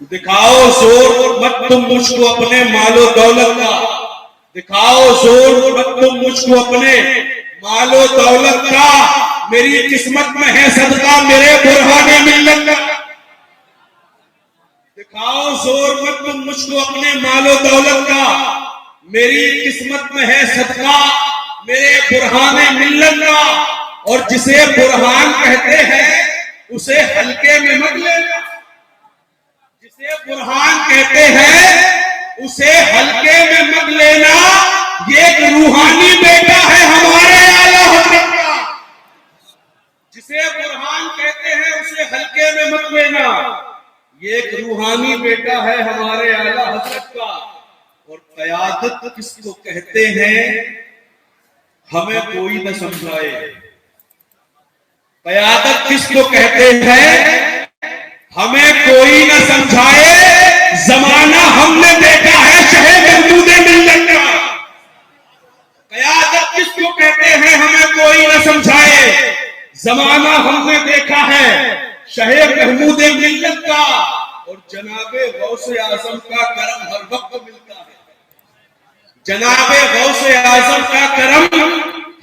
دکھاؤ زور مت تم مجھ کو اپنے مال و دولت کا، دکھاؤ زور مت تم مجھ کو اپنے مال و دولت کا، میری قسمت میں ہے صدقہ میرے برہان ملت کا۔ دکھاؤ زور مت تم مجھ کو اپنے مال و دولت کا، میری قسمت میں ہے صدقہ میرے برہان ملت کا۔ اور جسے برہان کہتے ہیں اسے ہلکے میں مت لینا، جسے برہان کہتے ہیں اسے ہلکے میں مت لینا، یہ ایک روحانی بیٹا ہے ہمارے اعلیٰ حضرت کا۔ جسے برہان کہتے ہیں اسے ہلکے میں مت لینا، یہ ایک روحانی بیٹا ہے ہمارے اعلیٰ حضرت کا۔ اور قیادت کس کو کہتے ہیں ہمیں کوئی نہ سمجھائے، قیادت کس کو کہتے ہیں ہمیں کوئی نہ سمجھائے، زمانہ ہم نے دیکھا ہے شہ محمود ملت کا۔ قیادت کس کو کہتے ہیں ہمیں کوئی نہ سمجھائے، زمانہ ہم نے دیکھا ہے شہ محمود ملت کا۔ اور جناب غوث اعظم کا کرم ہر وقت ملتا ہے، جناب غوث اعظم کا کرم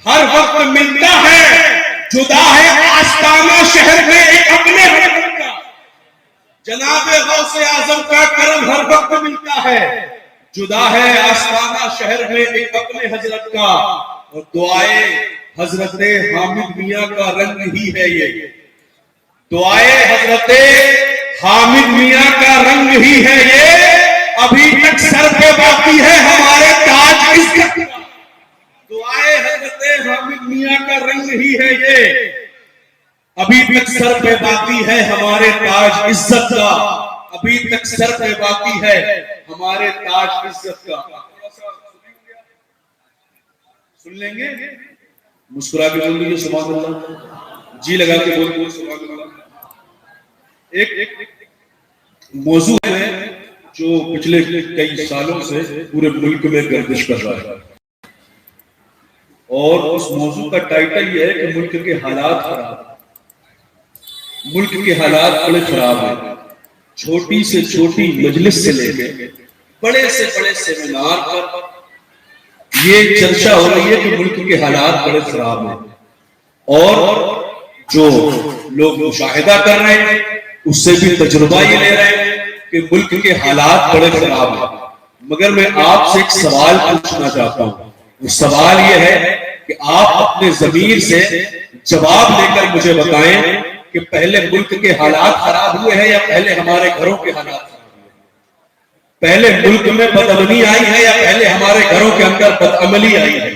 ہر وقت ملتا ہے، جدا ہے آستانہ شہر میں ایک اپنے حضرت کا۔ جناب غوث اعظم کا کرم ہر وقت ملتا ہے، جدا ہے آستانہ شہر میں ایک اپنے حضرت کا۔ اور دعائے حضرت حامد میاں کا رنگ ہی ہے یہ، دعائے حضرت حامد میاں کا رنگ ہی ہے یہ، ابھی تک سر پہ باقی ہے ہمارے تاج عزت کا۔ دعائے حضرت حامد میاں کا رنگ ہی ہے یہ، ابھی تک سر پہ باقی ہے ہمارے تاج عزت کا، ابھی تک سر پہ باقی ہے ہمارے تاج عزت کا۔ سن لیں گے، مسکرا کے بول دیجیے سبحان اللہ، جی لگا کے بول دیجیے سبحان اللہ۔ ایک موضوع ہے جو پچھلے کئی سالوں سے پورے ملک میں گردش کر رہا ہے، اور اس موضوع کا ٹائٹل یہ ہے کہ ملک کے حالات خراب ہیں، ملک کے حالات بڑے خراب ہیں۔ چھوٹی سے چھوٹی مجلس سے لے کے بڑے سے بڑے سیمینار پر یہ چرچا ہو رہی ہے کہ ملک کے حالات بڑے خراب ہیں، اور جو لوگ مشاہدہ کر رہے ہیں اس سے بھی تجربہ یہ لے رہے ہیں کہ ملک کے حالات بڑے خراب ہیں۔ مگر میں آپ سے ایک سوال پوچھنا چاہتا ہوں، وہ سوال یہ ہے کہ آپ اپنے ضمیر سے جواب لے کر مجھے بتائیں کہ پہلے ملک کے حالات خراب ہوئے ہیں یا پہلے ہمارے گھروں کے حالات خراب ہوئے ہیں؟ پہلے ملک میں بدامنی آئی ہے یا پہلے ہمارے گھروں کے اندر بدعملی آئی ہے؟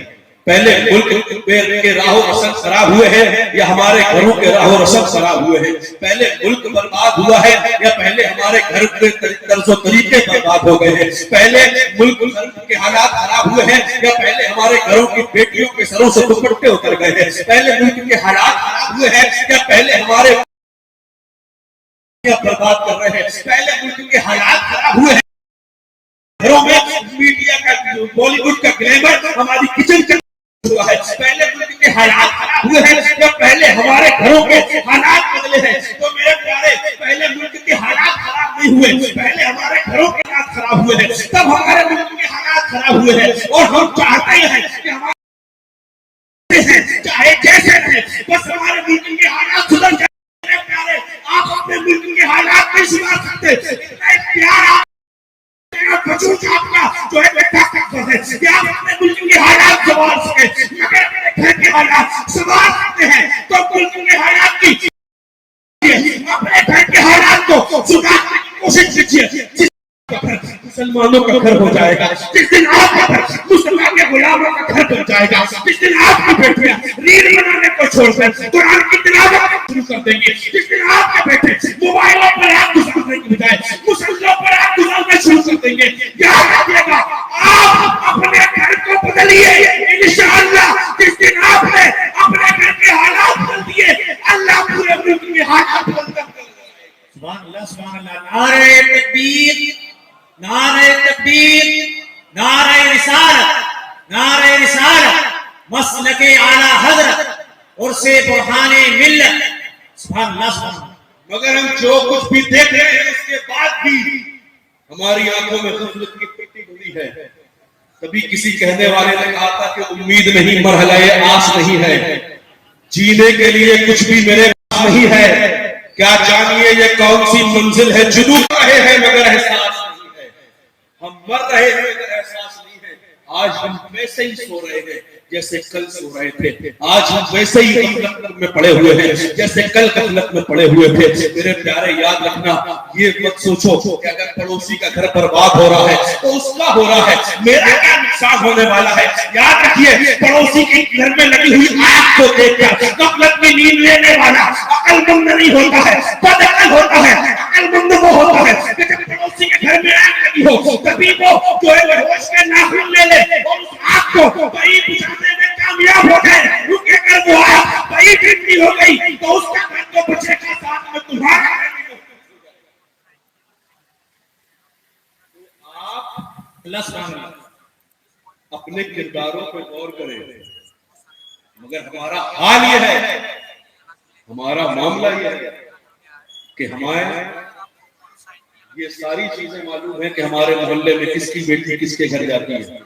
پہلے ملک کے راہ و رسم خراب ہوئے ہیں یا ہمارے گھروں کے راہ و رسم خراب ہوئے ہیں؟ پہلے ملک برباد ہوا ہے یا پہلے ہمارے گھر کے طرز و طریقے برباد ہو گئے ہیں؟ پہلے ملک کے حالات خراب ہوئے ہیں یا پہلے ہمارے گھروں کی بیٹیوں کے سروں سے دوپٹے اتر گئے ہیں؟ پہلے ملک کے حالات خراب ہوئے ہیں یا پہلے ہمارے برباد کر رہے ہیں؟ پہلے ملک کے حالات خراب ہوئے ہیں گھروں میں میڈیا کا بالی ووڈ کا گلیمر ہماری کچن کا ہوا ہے؟ پہلے ملک کے حالات خراب ہوئے ہیں یا پہلے ہمارے گھروں کے حالات بدلے ہیں؟ تو میرے پیارے، پہلے ملک کے حالات خراب نہیں ہوئے، پہلے ہمارے گھروں کے حالات خراب ہوئے ہیں، تب ہمارے ملک کے حالات خراب ہوئے ہیں۔ اور ہم چاہتے ہیں کہ ہمارے چاہے جیسے رہے، بس ہمارے ملک کے حالات سدھر جائیں۔ میرے پیارے، آپ اپنے ملک کے حالات نہیں سدھار سکتے، اتنا پیار وجود آپ کا جو ہے طاقت ہے کہ آپ اپنے ملک کے حالات سنبھال سکیں، مگر اپنے گھر کے حالات سنبھال سکتے ہیں تو ملک کے حالات کی اپنے گھر کے حالات کو سدھارنے کی کوشش کیجیے۔ مسلمانوں کا گھر ہو جائے گا جس دن آپ کا گھر مسلمان کے غلاموں کا گھر بن جائے گا، جس دن آپ کی بیٹیاں ریل بنانے کو چھوڑ کر قرآن کی تلاوت شروع کر دیں گے، جس دن آپ کے بیٹے موبائلوں پر آپ گزارنے کی بجائے مسلمانوں پر آپ گزارنا شروع کر دیں گے۔ یاد رکھیے گا، آپ اپنے گھر کو بدلیے انشاءاللہ۔ جس دن آپ نے اپنے گھر کے حالات بدل دیے، اللہ پورے ملک کے حالات بدل کر دے گا۔ سبحان اللہ، سبحان اللہ۔ نعرہ تکبیر، نعرہ تکبیر، نعرہ رسالت، نعرہ رسالت، مسلک اعلیٰ حضرت اور سے برہان ملت۔ سبحان اللہ، سبحان اللہ۔ مگر ہم جو کچھ بھی دیکھ رہے ہیں اس کے بعد بھی ہماری آنکھوں میں غفلت کی پٹی گھڑی ہے. کبھی کسی کہنے والے نے کہا تھا کہ امید نہیں مرحلہ آس نہیں ہے, جینے کے لیے کچھ بھی میرے پاس نہیں ہے. کیا جانیے یہ کون سی منزل ہے, جنون رہے ہیں مگر احساس نہیں ہے. ہم مر رہے ہیں مگر احساس نہیں ہے. آج ہم ویسے ہی سو رہے ہیں جیسے کل سو رہے تھے. آج ہم ویسے ہی غفلت میں پڑے ہوئے ہیں جیسے کل غفلت میں پڑے ہوئے تھے. میرے پیارے یاد رکھنا, یہ مت سوچو کہ اگر پڑوسی کا گھر برباد ہو رہا ہے تو اس کا ہو رہا ہے, میرا کیا نقصان ہونے والا ہے. یاد رکھیے, پڑوسی کے گھر میں لگی ہوئی آگ کو دیکھ کر غفلت کی نیند لینے والا عقل مند نہیں ہوتا ہے, بد عقل ہوتا ہے. عقل مند وہ ہوتا ہے کہ جب پڑوسی کے گھر میں آگ لگی ہو تبھی وہ جو ہے ہوش کے ناخن لے لے اور اس آگ کو کہیں بجھانے میں کامیاب ہو جائے. کیونکہ اگر وہ آگ کہیں ٹھنڈی ہو گئی تو اس کا گھر تو بچے کا ساتھ میں تمہارا. آپ اپنے کرداروں پر غور کریں, مگر ہمارا حال یہ ہے, ہمارا معاملہ یہ ہے کہ ہمارے یہ ساری چیزیں معلوم ہیں کہ ہمارے محلے میں کس کی بیٹی کس کے گھر جاتی ہے,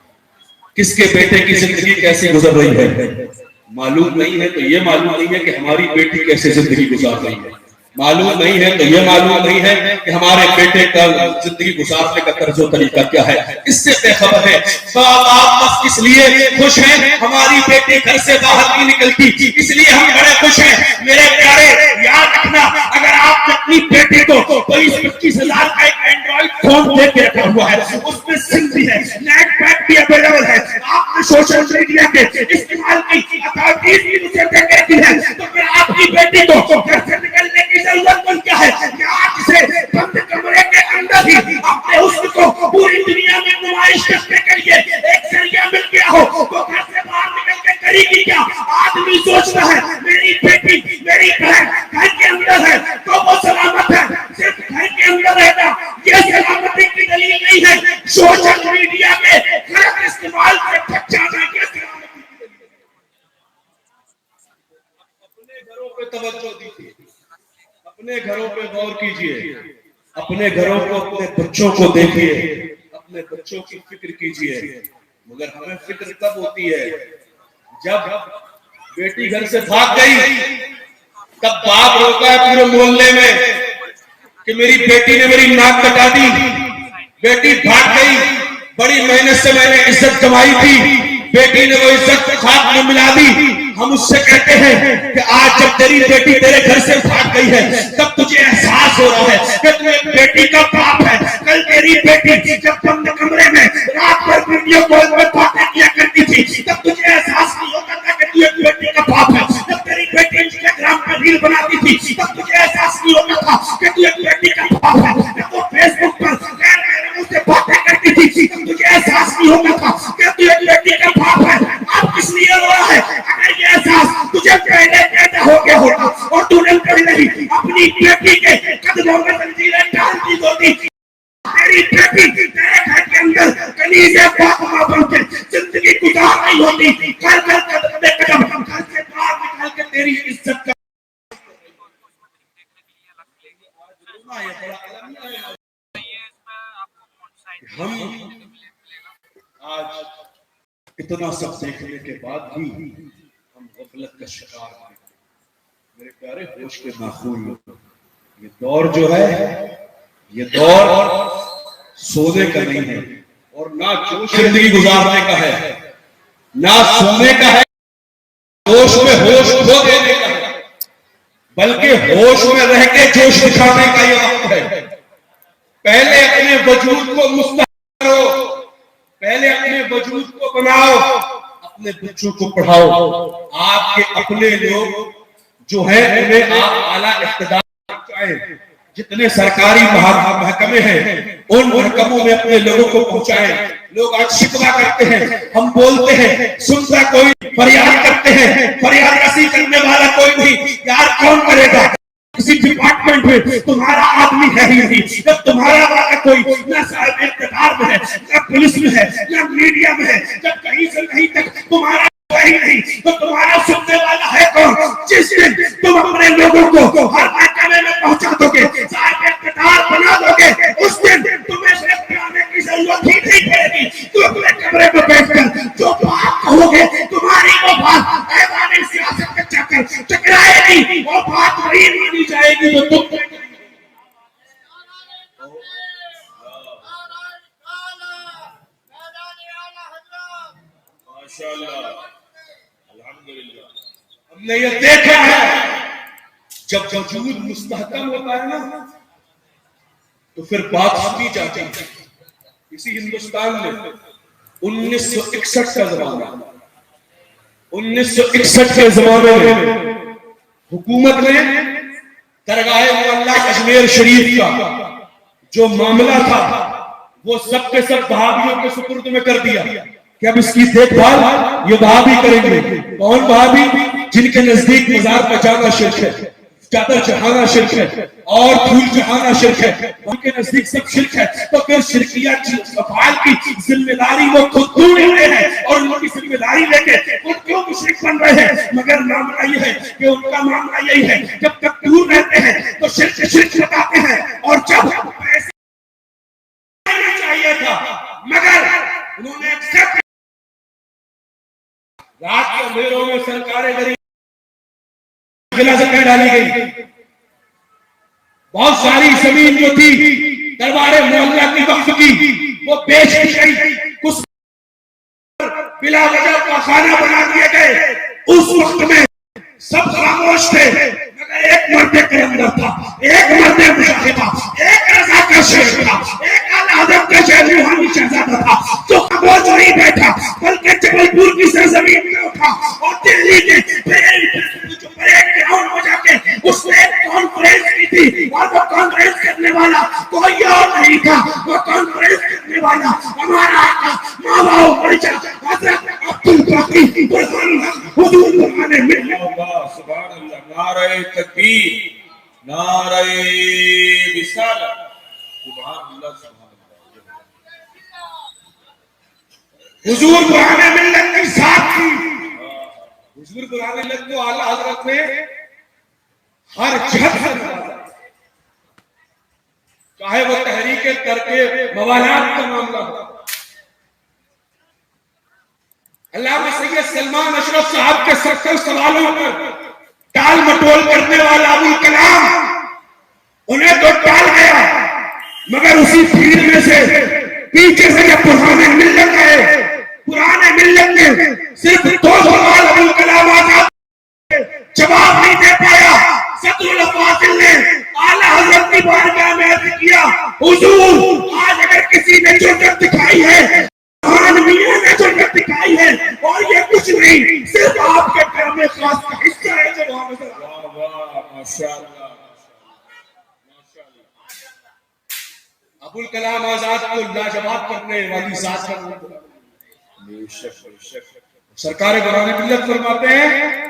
کس کے بیٹے کی زندگی کیسی گزر رہی ہے. معلوم نہیں ہے تو یہ معلوم نہیں ہے کہ ہماری بیٹی کیسے زندگی گزار رہی ہے. معلوم نہیں ہے تو یہ معلوم نہیں ہے کہ ہمارے بیٹے کا زندگی گزارنے کا طرز و طریقہ کیا ہے. اس سے بے خبر ہے. آپ بس اس لیے خوش ہیں ہماری بیٹی گھر سے باہر نہیں نکلتی, اس لیے ہم بڑے خوش ہیں. میرے پیارے یاد رکھنا, اگر آپ نے اپنی بیٹی کو 20-25 ہزار کا ایک اینڈرائڈ فون دے کے رکھا ہوا ہے, اس میں سم بھی ہے, نیٹ پیک بھی اویلیبل ہے, آپ نے سوشل میڈیا کے استعمال کی اتھارٹیز بھی اسے دے کے دی ہے, تو پھر آپ کی بیٹی کو گھر سے نکلنے کی ضرورت کیا ہے کہ آج سے بند کمرے کے اندر ہی اپنے حسن کو پوری دنیا میں نمائش کرنے کے لیے ایک ذریعہ مل گیا ہو تو گھر سے باہر نکل کے کرے گی کیا؟ آدمی سوچتا ہے میری بیٹی میری بہن گھر کے اندر ہے تو وہ سلامت ہے. صرف گھر کے اندر رہنا یہ سلامتی کی دلیل نہیں ہے. سوشل میڈیا کے غلط استعمال سے بچ جانا یہ سلامتی کی دلیل ہے. اپنے گھروں پہ توجہ دیجیے, اپنے گھروں پہ غور کیجئے, اپنے گھروں کو اپنے بچوں کو دیکھیے, اپنے بچوں کی فکر کیجئے. مگر ہمیں فکر کب ہوتی ہے جب بیٹی گھر سے بھاگ گئی, تب باپ روتا ہے پورے محلے میں کہ میری بیٹی نے میری ناک کٹا دی, بیٹی بھاگ گئی, بڑی محنت سے میں نے عزت کمائی تھی, بیٹی نے وہ عزت خاک میں ملا دی. ہم اس سے کہتے ہیں کہ آج جب تیری بیٹی تیرے گھر سے بھاگ گئی ہے تب تجھے احساس ہو رہا ہے کہ تو ایک بیٹی کا باپ ہے. کل تیری بیٹی جب بند کمرے میں رات بھر ویڈیو کال میں باتیں کیا کرتی تھی تب تجھے احساس نہیں ہوتا تھا کہ تو ایک بیٹی کا باپ ہے. جب تیری بیٹی انسٹاگرام پر ریل بناتی تھی تب تجھے احساس نہیں ہوتا تھا کہ تو ایک بیٹی کا باپ ہے. جب وہ فیس بک پر غیر محرموں سے باتیں کرتی تھی تب تجھے احساس نہیں ہوتا تھا کہ تو ایک بیٹی کا باپ ہے. اب کس لیے ہو رہا ہے؟ اگر یہ احساس تجھے پہلے پیدا ہو گیا ہوتا اور تو نے پہلے ہی اپنی بیٹی کے قدموں میں زنجیریں ڈال دی ہوتی, تیری بیٹی تیرے گھر کے اندر کنیزیں فاطمہ بن کے زندگی گزار رہی ہوتی. گھر گھر قدم گھر سے باہر نکال کے تیری عزت کا ہم آج اتنا سب دیکھنے کے بعد بھی ہم غفلت کا شکار ہیں. میرے پیارے ہوش کے ناخن لوگ, یہ دور جو ہے یہ دور سونے کا نہیں ہے اور نہ جوش زندگی گزارنے کا ہے, نہ سونے کا ہے, ہوش میں ہوش کھو دینے کا ہے, بلکہ ہوش میں رہ کے جوش دکھانے کا یہ وقت ہے. پہلے اپنے وجود کو مستحکم کرو, پہلے اپنے وجود کو بناؤ, اپنے بچوں کو پڑھاؤ. آپ کے اپنے لوگ جو ہیں انہیں آپ اعلیٰ اقتدار پہنچائیں. جتنے سرکاری محکمے ہیں ان محکموں میں اپنے لوگوں کو پہنچائیں. لوگ آج شکوہ کرتے ہیں, ہم بولتے ہیں سنتا کوئی, فریاد کرتے ہیں, فریاد رسی کرنے والا کوئی نہیں. یار کون کرے گا؟ کسی ڈپارٹمنٹ میں تمہارا آدمی ہے ہی نہیں. جب تمہارا والا کوئی نہ صاحب اقتدار میں ہے, نہ پولیس میں ہے, نہ میڈیا میں ہے, جب کہیں سے کہیں تک تمہارا ہی نہیں تو تمہارا سننے والا ہے کون؟ جس دن تم اپنے لوگوں کو ہر محکمے میں پہنچا دو گے, صاحب اقتدار بنا دو گے, اس دن تمہیں صرف بیٹھ کر جو بات کہو گے تمہاری وہ بات ایوان سیاست میں جا کر ٹکرائے گی، وہ بات وہی مانی جائے گی جو تم نے کہی۔ ماشاءاللہ الحمدللہ۔ ہم نے یہ دیکھا ہے جب وجود مستحکم ہوتا ہے نا تو پھر بات سنی جاتی ہے۔ اسی ہندوستان میں 1961 کا زمانہ، 1961 کے زمانے میں حکومت نے درگاہ معلیٰ اجمیر شریف کا جو معاملہ تھا وہ سب کے سب بھابیوں کے سپرد میں کر دیا کہ اب اس کی دیکھ بھال یہ بھابی کریں گے۔ کون بھابی؟ جن کے نزدیک مزار پہ جانا شرک ہے، چادر چڑھانا شرک ہے اور پھول چڑھانا شرک ہے، ان کے نزدیک سب شرک ہے۔ تو پھر شرکیات افعال کی ذمہ داری وہ خود کیوں لے رہے ہیں اور ان کی ذمہ داری لے کے خود کیوں مشرک بن رہے ہیں؟ مگر معاملہ یہ ہے کہ ان کا معاملہ یہی ہے جب تک دور رہتے ہیں تو شرک شرک بتاتے ہیں، اور جب پیسے چاہیے تھا مگر انہوں نے ایکسپٹ، رات کے اندھیروں میں سرکاریں غریب قلعہ سے کہہ ڈالی گئی، بہت ساری زمین جو تھی دربار معلیٰ کی وقف کی وہ بیچ دی گئی، کچھ بلا وجہ کا خانہ بنا دیے گئے۔ اس وقت میں سب خاموش تھے مگر ایک مرد قلندر تھا، ایک مرد مجاہد تھا، ایک رضا کا شیخ تھا، ایک اعلیٰ حضرت کا شیخ روحانی شہزادہ تھا جو خاموش نہیں بیٹھا بلکہ جبل پور کی سرزمین میں اٹھا اور دلی کے پریڈ گراؤنڈ میں جا کے اس نے ایک کانفرنس کی تھی، اور وہ کانفرنس کرنے والا کوئی اور نہیں تھا، وہ کانفرنس کرنے والا ہمارا آقا مولا مرجع حضرت عبدالباقی برہان حضور برہان ملت۔ سبحان اللہ، نعرہ تکبیر، نعرہ رسالت، سبحان اللہ سبحان اللہ۔ حضور برہان ملت کی ذات تھی، حضور برہان ملت کو اعلیٰ حضرت نے ہر جہت سے نوازا، چاہے وہ تحریک ترک موالات کا معاملہ ہو۔ علامہ سید سلمان اشرف صاحب کے 70 سوالوں پر ٹال مٹول کرنے والا ابوالکلام انہیں تو ٹال گیا مگر اسی بھیڑ میں سے پیچھے سے جب پرانے ملت گئے، پرانے ملت نے صرف 2 سوال ابوالکلام آزاد جواب نہیں دے پایا۔ صدر الافاضل نے اعلیٰ حضرت کی بارگاہ میں عرض کیا، حضور آج اگر کسی نے جرأت دکھائی ہے، میاں نے جرأت دکھائی ہے، اور یہ کچھ نہیں صرف آپ کے کرم خاص کا حصہ ہے جو وہاں نظر آ رہا ہے۔ واہ واہ ماشاءاللہ ماشاءاللہ۔ ابوالکلام آزاد کو لاجواب کرنے والی ذات کا بے شک بے شک۔ سرکار برہان ملت فرماتے ہیں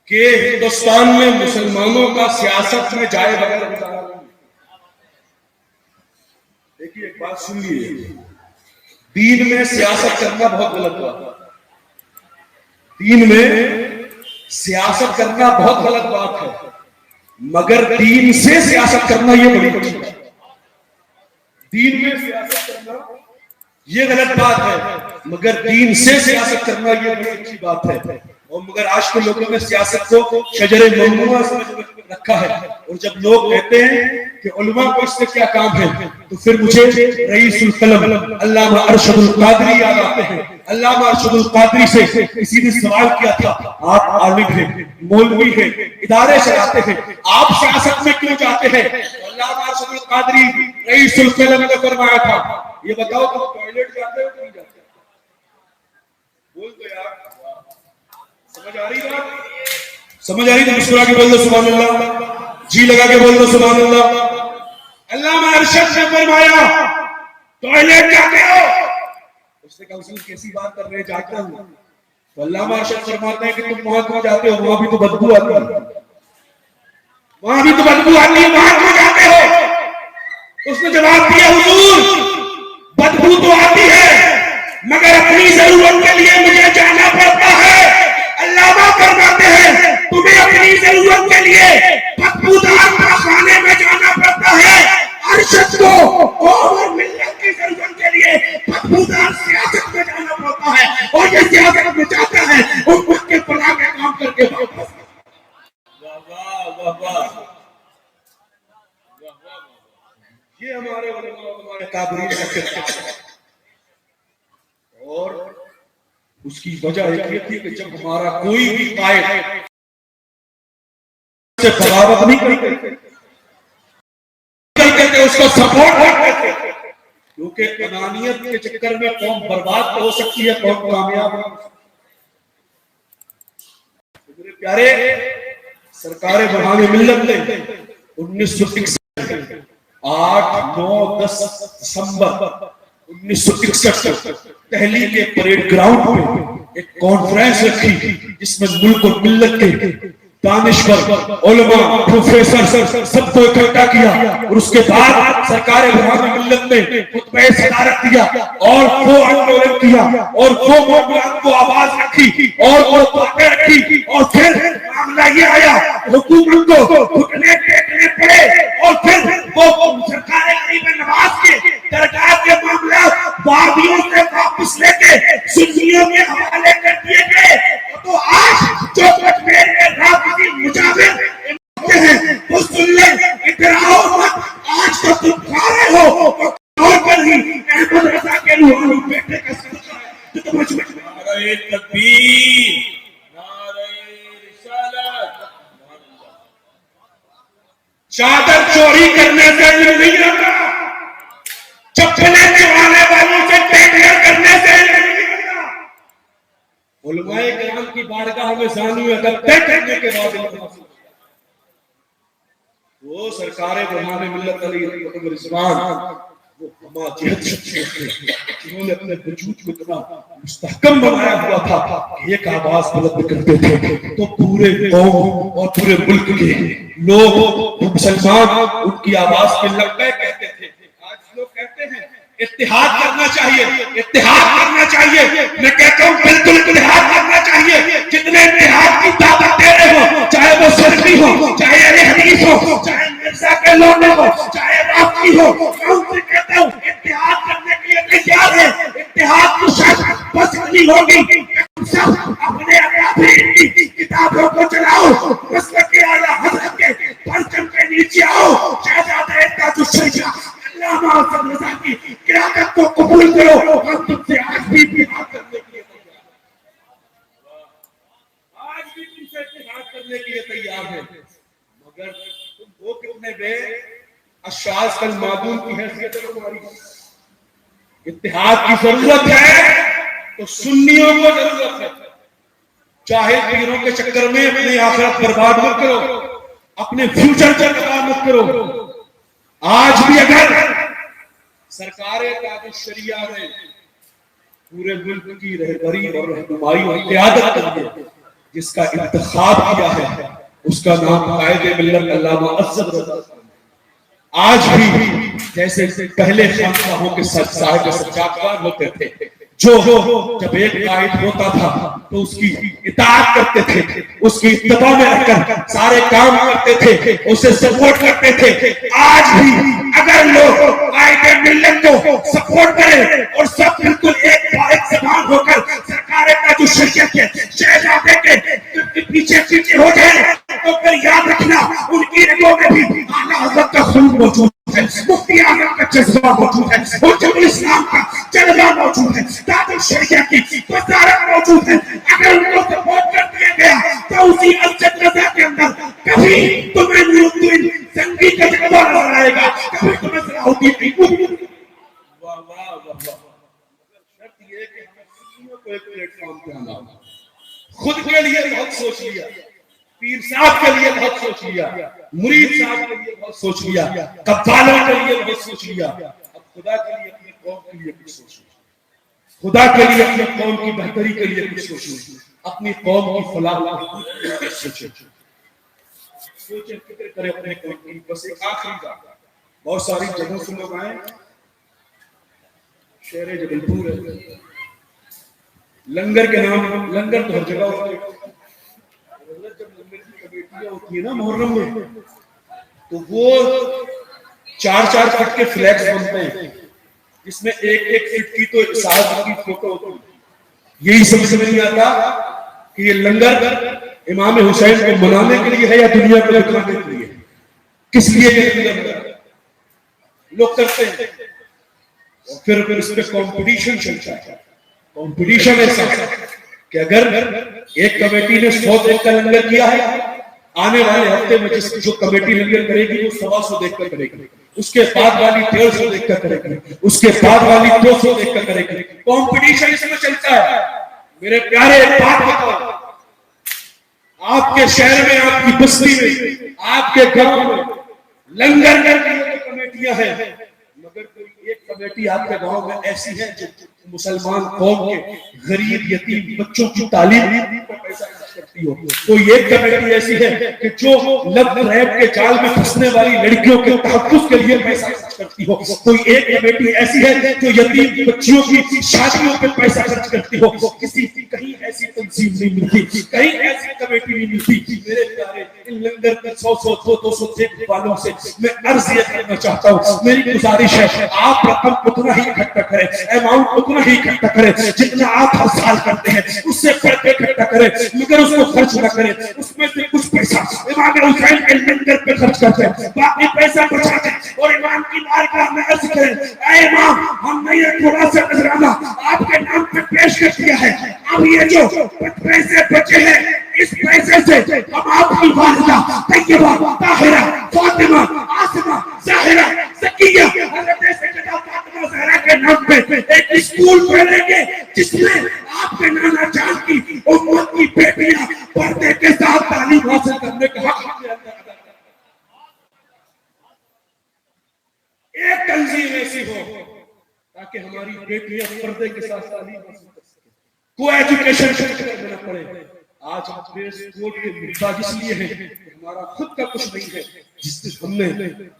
کہ ہندوستان میں مسلمانوں کا سیاست میں جائے بغیر گزارا نہیں۔ دیکھیے ایک بات سن لیجیے، دین میں سیاست کرنا بہت غلط بات ہے، دین میں سیاست کرنا بہت غلط بات ہے، مگر دین سے سیاست کرنا یہ بڑی بڑی بات ہے۔ دین میں سیاست کرنا یہ غلط بات ہے مگر دین سے سیاست کرنا یہ بڑی اچھی بات ہے۔ اور مگر آج کے لوگوں نے سیاست کو شجر ممنوعہ سمجھ رکھا ہے، اور جب لوگ کہتے ہیں کہ علماء کو اس سے کیا کام ہے تو پھر مجھے رئیس القلم علامہ ارشد القادری یاد آتے ہیں۔ علامہ ارشد القادری سے کسی نے سوال کیا تھا، آپ عالم ہیں، مولوی ہیں، ادارے چلاتے ہیں، آپ سیاست میں کیوں جاتے ہیں؟ علامہ ارشد القادری رئیس القلم نے فرمایا تھا، یہ بتاؤ تم ٹوائلٹ جاتے ہو نہیں جاتے؟ بول دو یار، سمجھ آ رہی بات؟ سمجھ آ رہی تو مسکرا کے بول دو سبحان اللہ، جی لگا کے بول دو سبحان اللہ۔ علامہ ارشد نے فرمایا ٹوائلٹ جاتے ہو؟ اس نے کہا حضور کیسی بات کر رہے ہیں، جاتا ہوں۔ تو علامہ ارشد فرماتے ہیں کہ تم وہاں کیوں جاتے ہو؟ وہاں بھی تو بدبو آتی ہے، وہاں بھی تو بدبو آتی ہے، وہاں کیوں جاتے ہو؟ اس نے جواب دیا حضور بدبو تو آتی ہے مگر اپنی ضرورت کے لیے مجھے جانا پڑتا ہے۔ علامہ فرماتے ہیں تمہیں اپنی ضرورت کے لیے بدبودار خانے میں جانا پڑتا ہے، ارشد کو اور ملت کی ضرورت کے لیے بدبودار سیاست کرتا ہے اور یہ سیاست میں چاہتا ہے امت کے فلاح کے کام کر کے واپس. یہ ہمارے علماء ہمارے کابرین کا کردار ہے. اور اس کی وجہ یہ تھی کہ جب ہمارا کوئی بھی قائد سے بغاوت نہیں کرتے تھے اس کو سپورٹ کرتے تھے, کیونکہ انانیت کے چکر میں قوم برباد ہو سکتی ہے, قوم کامیاب ہو. میرے پیارے, سرکار بہان ملت نے 1961 8 9 10 دسمبر 1961 دہلی کے پریڈ گراؤنڈ پہ ایک کانفرنس رکھی جس میں ملک اور ملت کے دانشور, علماء, پروفیسر سب کو اکٹھا کیا, اور اس کے بعد سرکار بہان ملت نے خطبہ صدارت دیا اور وہ آندولن کیا اور وہ موضوعات کو آواز رکھی اور وہ باتیں رکھی, اور پھر معاملہ یہ آیا حکومت کو گھٹنے ٹیکنے پڑے, اور پھر وہ سرکار غریب نواز کے درگاہ کے معاملات وادیوں سے واپس لے کے سنیوں کے حوالے کر دیے گئے. تو آج جو کشمیر کے رافضی مجاہد ہیں وہ سن لیں, اتراؤ مت, آج تو تم کھا رہے ہو اور پر ہی احمد رضا کے روحانی بیٹے کا صدقہ ہے جو تم مجھے. نعرہ تکبیر, نعرہ رسالت. چادر چوری کرنے سے نہیں رکھا, چپلے چرانے والوں سے ٹیکر کرنے سے نہیں رکھا. علماء کرام کی بارگاہ میں زانی اگر طے کرنے کے بعد وہ سرکار بہان ملت علی رضوان وہ ہما جہد شخصیت تھے جنہوں نے اپنے وجود کو اتنا مستحکم بنایا ہوا تھا کہ ایک آواز بلند کرتے تھے تو پورے قوم اور پورے ملک کے لوگ مسلمان ان کی آواز پہ لبیک کہتے تھے. آج لوگ کہتے ہیں اتحاد کرنا چاہیے, اتحاد کرنا چاہیے. میں کہتا ہوں بالکل اتحاد کرنا چاہیے. جتنے اتحاد کی دعوت دے رہے ہو, چاہے وہ سلفی ہو, چاہے اہل حدیث ہو, چاہے مرزا کے لونے ہو, چاہے رافضی ہو, میں ان سے کہتا ہوں اتحاد کرنے کے لیے تیار ہے. اتحاد کی شرط بس اتنی ہوگی سب اپنے اکابرین کی کتابوں کو چلاؤ, مسلک اعلیٰ حضرت کے پرچم کے نیچے آؤ, شہزادہ تاج الشریعہ علامہ حسن رضا کی قیادت کو قبول کرو. ہم تم سے آج بھی اتحاد کرنے کے لیے تیار ہیں, آج بھی تم سے اتحاد کرنے کے لیے تیار ہیں, مگر تم وہ کتنے بے اشخاص کل معدوم کی حیثیت ہے. تمہاری اتحاد کی ضرورت ہے تو سنیوں کو ضرورت ہے. چاہے پیروں کے چکر میں اپنی آخرت برباد مت کرو, اپنے فیوچر پر برباد مت کرو. آج بھی اگر سرکار تاج الشریعہ نے پورے ملک کی رہبری اور رہنمائی اور قیادت کے لیے جس کا انتخاب کیا ہے اس کا نام قائد ملت علامہ افضل رضا. آج بھی جیسے پہلے خانقاہوں کے صاحب سجادگار ہوتے تھے, جو جب ایک قائد ہوتا تھا تو اس کی اطاعت کرتے تھے, اس کی اتباع میں رہ کر سارے کام کرتے تھے, اسے سپورٹ کرتے تھے. آج بھی اگر لوگ قائد ملت کو سپورٹ کریں اور سب بالکل ایک زبان ہو کر سرکار تاج الشریعہ کے شہزادے کے پیچھے پیچھے ہو جائے تو پھر یاد رکھنا ان کی رگوں میں بھی اعلیٰ حضرت کا خون موجود ہے, مفتی اعظم کا جذبہ موجود ہے, حجت الاسلام کا جذبہ موجود ہے, تاج الشریعہ کی وزارت موجود ہے. اگر ان کو سپورٹ کر دیا گیا تو اسی افضل رضا کے اندر کبھی تمہیں نور الدین زنگی کا جذبہ نظر آئے گا, کبھی تمہیں صلاح الدین ایوبی. واہ واہ واہ. شرط یہ ہے کہ ہمیں سنیوں کو ایک پلیٹ فارم پہ آنا ہوگا. خود کے لیے بہت سوچ لیا, پیر صاحب کے لیے بہت سوچ لیا, مرید صاحب کے لیے بہت سوچ لیا, قبالوں کے لیے بہت سوچ لیا. اب خدا کے لیے اپنے قوم کے لیے کچھ سوچ لیا, خدا کے لیے اپنی قوم کی بہتری کے لیے کچھ سوچ لیا, اپنی قوم کی فلاح کے لیے سوچیں, سوچیں فکر کریں اپنے قوم کی. بس ایک آخری بات, بہت ساری جگہوں سے لوگ آئے, شہر جبل پور ہے, لنگر کے نام, لنگر تو ہر جگہ ہوتا ہے. جب لنگر کی کمیٹیاں ہوتی ہیں نا محرم میں, تو وہ 4-4 فٹ کے فلیکس بنتے ہیں جس میں ایک فٹ کی تو صاحب کی فوٹو ہوتی ہے, یہی سمجھ میں نہیں آتا کہ یہ لنگر امام حسین کو منانے کے لیے ہے یا دنیا کو دکھانے کے لیے؟ کس لیے یہ لنگر لوگ کرتے ہیں؟ اور پھر اس پہ کمپٹیشن چلتا ہے. کمپٹیشن ایسا ہے کہ اگر ایک کمیٹی نے 100 دیکھ کر لنگر کیا ہے، آنے والے ہفتے میں جو کمیٹی لنگر کرے گی وہ 125 دیکھ کر کرے گی، اس کے بعد والی 150 دیکھ کر کرے گی، اس کے بعد والی 200 دیکھ کر کرے گی. کمپٹیشن اس میں چلتا ہے. میرے پیارے بات بتاؤ، آپ کے شہر میں، آپ کی بستی میں، آپ کے گاؤں میں لنگر کر کے کمیٹیاں ہیں، مگر کوئی ایک کمیٹی آپ کے گاؤں میں ایسی ہے جو مسلمان قوم کے غریب یتیم بچوں کی تعلیم پر پیسہ خرچ کرتی ہو؟ کوئی ایک کمیٹی ایسی ہے کہ جو لب ریپ کے جال میں پھنسنے والی لڑکیوں کے تحفظ کے لیے پیسہ خرچ کرتی ہو؟ کوئی ایک کمیٹی ایسی ہے جو یتیم بچیوں کی شادیوں پہ پیسہ خرچ کرتی ہو؟ کہیں ایسی تنظیم نہیں ملتی، کہیں ایسی کمیٹی نہیں ملتی. میرے پیارے ان لنگر کے 100-200 دیکھ والوں سے میں عرض یہ کرنا چاہتا ہوں، میری گزارش ہے آپ رقم اتنا ہی اکٹھا کریں، اماؤنٹ اتنا ہی اکٹھا کریں جتنا آپ ہر سال کرتے ہیں، اس سے بڑھ کے اکٹھا کریں، مگر اس کو خرچ نہ کریں. اس میں سے کچھ پیسہ امام حسین کے لنگر پہ خرچ کرتے ہیں، باقی پیسہ بچا دیں اور امام کی بارگاہ میں عرض کریں، اے امام ہم نے یہ تھوڑا سا نذرانہ آپ کے نام پہ پیش کر دیا ہے، اب یہ جو پیسے بچے ہیں اس پیسے سے ہم آپ کی والدہ طیبہ طاہرہ فاطمہ عاصمہ ظاہرہ زکیہ حضرت سیدہ فاطمہ زہرا کے نام پہ ایک اسکول کھولیں گے جس میں آپ کے نانا جان کی امت کی بیٹیاں پردے کے ساتھ تعلیم حاصل کرنے کا حق حاصل کریں. ایک تنظیم ایسی ہو تاکہ ہماری بیٹیاں پردے کے ساتھ تعلیم حاصل کر سکیں، کو ایجوکیشن کرنا پڑے. آج ہم بیس کوڈ کے محتاج اس لیے ہیں کہ ہمارا خود کا کچھ نہیں ہے. جس دن ہم نے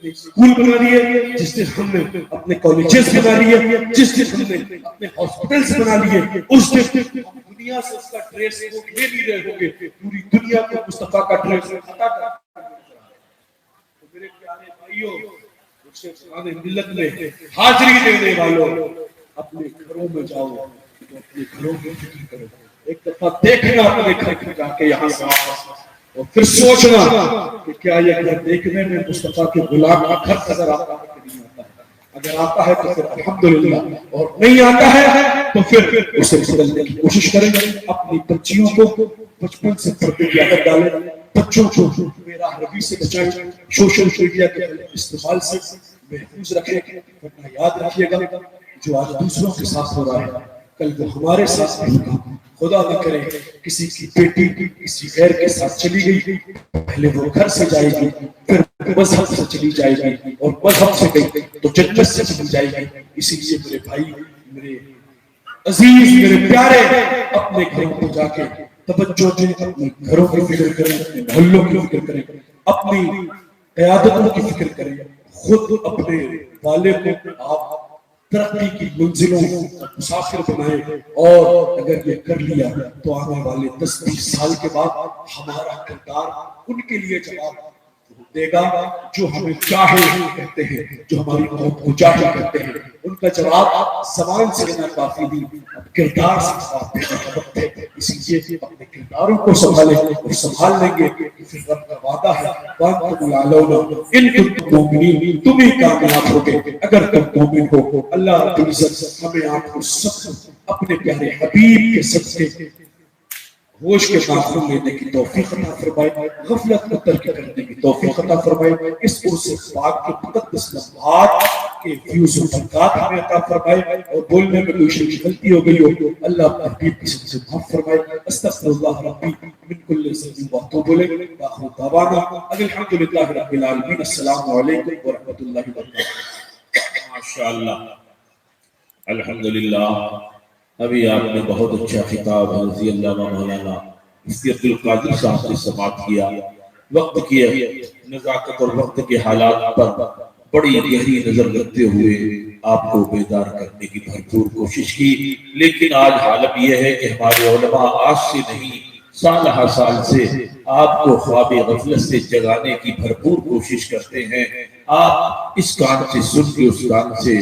اسکول بنا لیے، جس دن ہم نے اپنے کالجز بنا لیے، جس دن ہم نے اپنے ہاسپٹلز بنا لیے، اس دن ہم دنیا سے اس کا ڈریس کوڈ لے نہیں رہے ہوں گے. پوری دنیا کو مصطفیٰ کا ڈریس عطا کر. میرے پیارے بھائیوں، ملت میں حاضری دینے والوں، اپنے گھروں میں جاؤ، اپنے گھروں میں فکر کرو. ایک دفعہ دیکھنا اپنے گھر کے جا کے یہاں سے اور پھر سوچنا کہ کیا یہ گھر دیکھنے میں مصطفیٰ کے غلام کا گھر نظر آتا ہے کہ نہیں آتا ہے. اگر آتا ہے تو پھر الحمدللہ، اور نہیں آتا ہے تو پھر اسے بدلنے کی کوشش کریں. اپنی بچیوں کو بچپن سے پردے کی عادت ڈالیں، بچوں کو میرا روی سے بچائیں، سوشل میڈیا کے استعمال سے محفوظ رکھیں. ورنہ یاد رکھیے گا جو آج دوسروں کے ساتھ ہو رہا ہے کل وہ ہمارے ساتھ بھی ہوگا. خدا نہ کرے کسی کی بیٹی کسی غیر کے ساتھ چلی گئی، پہلے وہ گھر سے جائے گی، پھر مذہب سے چلی جائے گی، اور مذہب سے گئی تو جنت سے چلی جائے گی. اسی لیے میرے بھائی، میرے عزیز، میرے پیارے، اپنے گھروں کو جا کے توجہ دیں، اپنے گھروں کی فکر کریں، اپنے محلوں کی فکر کریں، اپنی قیادتوں کی فکر کریں. خود اپنے والد کو آپ ترقی کی منزلوں کا مسافر بنائیں، اور اگر یہ کر لیا تو آنے والے 10-20 سال کے بعد ہمارا کردار ان کے لیے جواب دے گا جو ہمیں جاہل کہتے ہیں، جو ہماری قوم کو جاہل کہتے ہیں. ان کا جواب زبان سے لینا کافی نہیں، کردار سے جواب دینا وقت ہے. اسی لیے اپنے کرداروں کو سنبھالیں، اور سنبھال لیں گے پھر رب کا وعدہ ہے وَأَنْتُمُ الْأَعْلَوْنَ إِن كُنتُم مُؤْمِنِينَ. تم ہی کامیاب ہوگے اگر تم مومن ہو. اللہ رب العزت ہمیں آپ کو سب اپنے پیارے حبیب کے صدقے ہوش کے ناخن لینے کی توفیق عطا فرمائے، غفلت کو ترک کرنے کی توفیق عطا فرمائے. اس عرص پاک کے مقدس لمحات کے فیوز و برکات ہمیں عطا فرمائے، اور بولنے میں کوئی شیء غلطی ہو گئی ہو اللہ اپنے حبیب کی صدقے سے معاف فرمائے. استغفر اللہ ربی من کل ذنب واتوب الیہ. وآخر دعوانا ان الحمد للہ رب العالمین. السلام علیکم ورحمۃ اللہ وبرکاتہ. ماشاءاللہ، الحمدللہ. ابھی آپ نے بہت اچھا خطاب رضی اللہ مولانا مفتی عبدالقادر صاحب سے سماعت کیا. وقت کی نزاکت اور وقت کے حالات پر بڑی گہری نظر رکھتے ہوئے آپ کو بیدار کرنے کی بھرپور کوشش کی. لیکن آج حالت یہ ہے کہ ہمارے علماء آج سے نہیں سال ہر سال سے آپ کو خواب غفلت سے جگانے کی بھرپور کوشش کرتے ہیں. آپ اس کان سے سن کے اس کان سے